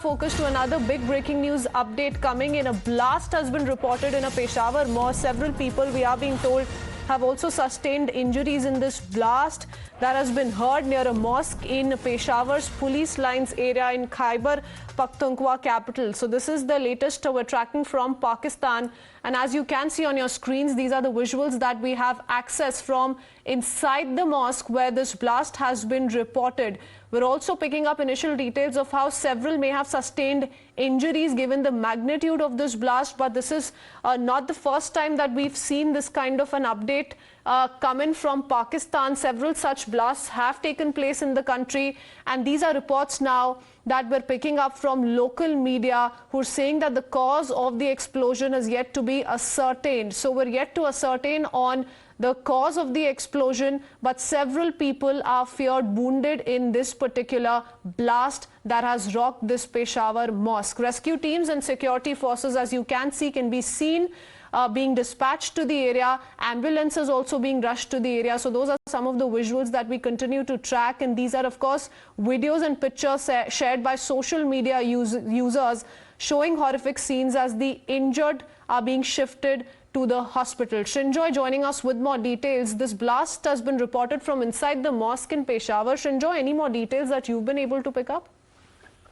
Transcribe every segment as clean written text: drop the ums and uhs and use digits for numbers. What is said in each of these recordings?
Focus to another big breaking news update coming in. A blast has been reported in a Peshawar Mosque. Several people, we are being told, have also sustained injuries in this blast that has been heard near a mosque in Peshawar's police lines area in Khyber Pakhtunkhwa capital. So this is the latest we're tracking from Pakistan, and as you can see on your screens, these are the visuals that we have access from inside the mosque where this blast has been reported. We're also picking up initial details of how several may have sustained injuries given the magnitude of this blast, but this is not the first time that we've seen this kind of an update coming from Pakistan. Several such blasts have taken place in the country, and these are reports now that we're picking up from local media who are saying that the cause of the explosion is yet to be ascertained. So we're yet to ascertain on the cause of the explosion, but several people are feared wounded in this particular blast that has rocked this Peshawar mosque. Rescue teams and security forces, as you can see, can be seen being dispatched to the area. Ambulances also being rushed to the area. So those are some of the visuals that we continue to track, and these are of course videos and pictures shared by social media users showing horrific scenes as the injured are being shifted to the hospital. Shinjoy joining us with more details. This blast has been reported from inside the mosque in Peshawar. Shinjoy, any more details that you've been able to pick up?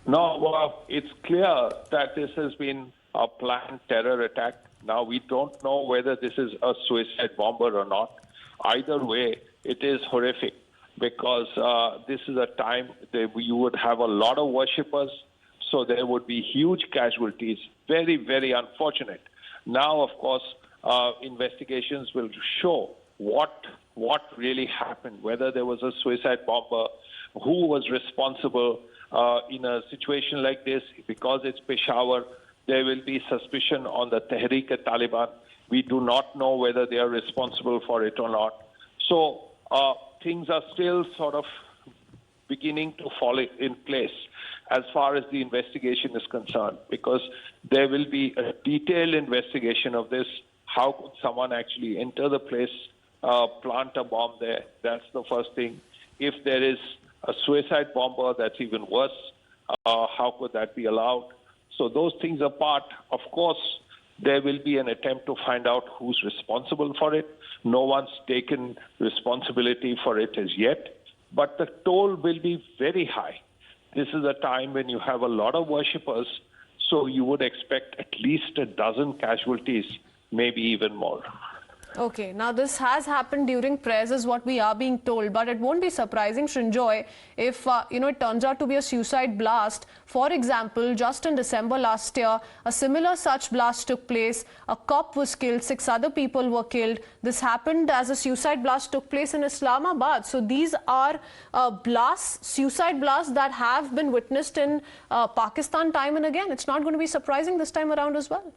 No, well, it's clear that this has been a planned terror attack. Now, we don't know whether this is a suicide bomber or not. Either way, it is horrific because this is a time that you would have a lot of worshippers, so there would be huge casualties. Very, very unfortunate. Now, of course, investigations will show what really happened, whether there was a suicide bomber, who was responsible in a situation like this. Because it's Peshawar, there will be suspicion on the Tehreek-e-Taliban. We do not know whether they are responsible for it or not. So things are still sort of beginning to fall in place as far as the investigation is concerned, because there will be a detailed investigation of this. How could someone actually enter the place, plant a bomb there? That's the first thing. If there is a suicide bomber, that's even worse. How could that be allowed? So those things apart, of course, there will be an attempt to find out who's responsible for it. No one's taken responsibility for it as yet, but the toll will be very high. This is a time when you have a lot of worshippers, so you would expect at least a dozen casualties, maybe even more. Okay, now this has happened during prayers is what we are being told, but it won't be surprising, Shinjoy, if it turns out to be a suicide blast. For example, just in December last year, a similar such blast took place. A cop was killed, 6 other people were killed. This happened as a suicide blast took place in Islamabad. So these are suicide blasts that have been witnessed in Pakistan time and again. It's not going to be surprising this time around as well.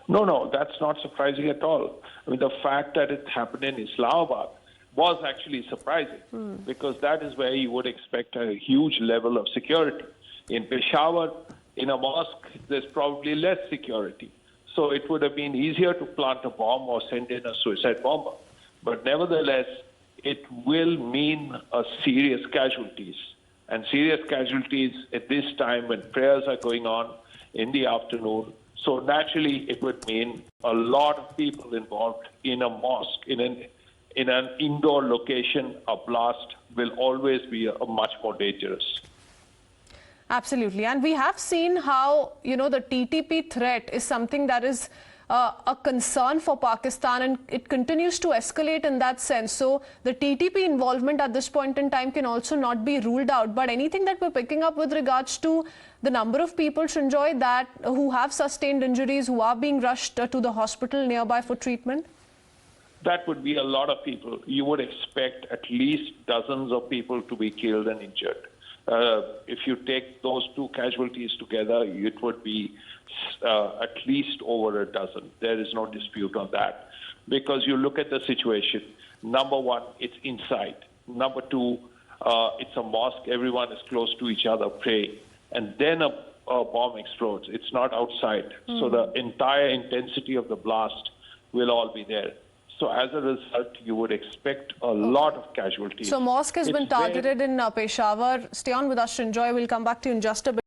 No, that's not surprising at all. I mean, the fact that it happened in Islamabad was actually surprising because that is where you would expect a huge level of security. In Peshawar, in a mosque, there's probably less security. So it would have been easier to plant a bomb or send in a suicide bomber. But nevertheless, it will mean serious casualties. And serious casualties at this time when prayers are going on in the afternoon. So naturally, it would mean a lot of people involved in a mosque, in an indoor location. A blast will always be much more dangerous. Absolutely. And we have seen how, the TTP threat is something that is a concern for Pakistan, and it continues to escalate in that sense. So the TTP involvement at this point in time can also not be ruled out. But anything that we're picking up with regards to the number of people, Shinjoy, who have sustained injuries, who are being rushed to the hospital nearby for treatment? That would be a lot of people. You would expect at least dozens of people to be killed and injured. If you take those two casualties together, it would be at least over a dozen. There is no dispute on that. Because you look at the situation, number one, it's inside. Number two, it's a mosque. Everyone is close to each other praying. And then a bomb explodes. It's not outside. So the entire intensity of the blast will all be there. So as a result, you would expect a lot of casualties. So mosque has been targeted in Peshawar. Stay on with us, Shinjoy. We'll come back to you in just a bit.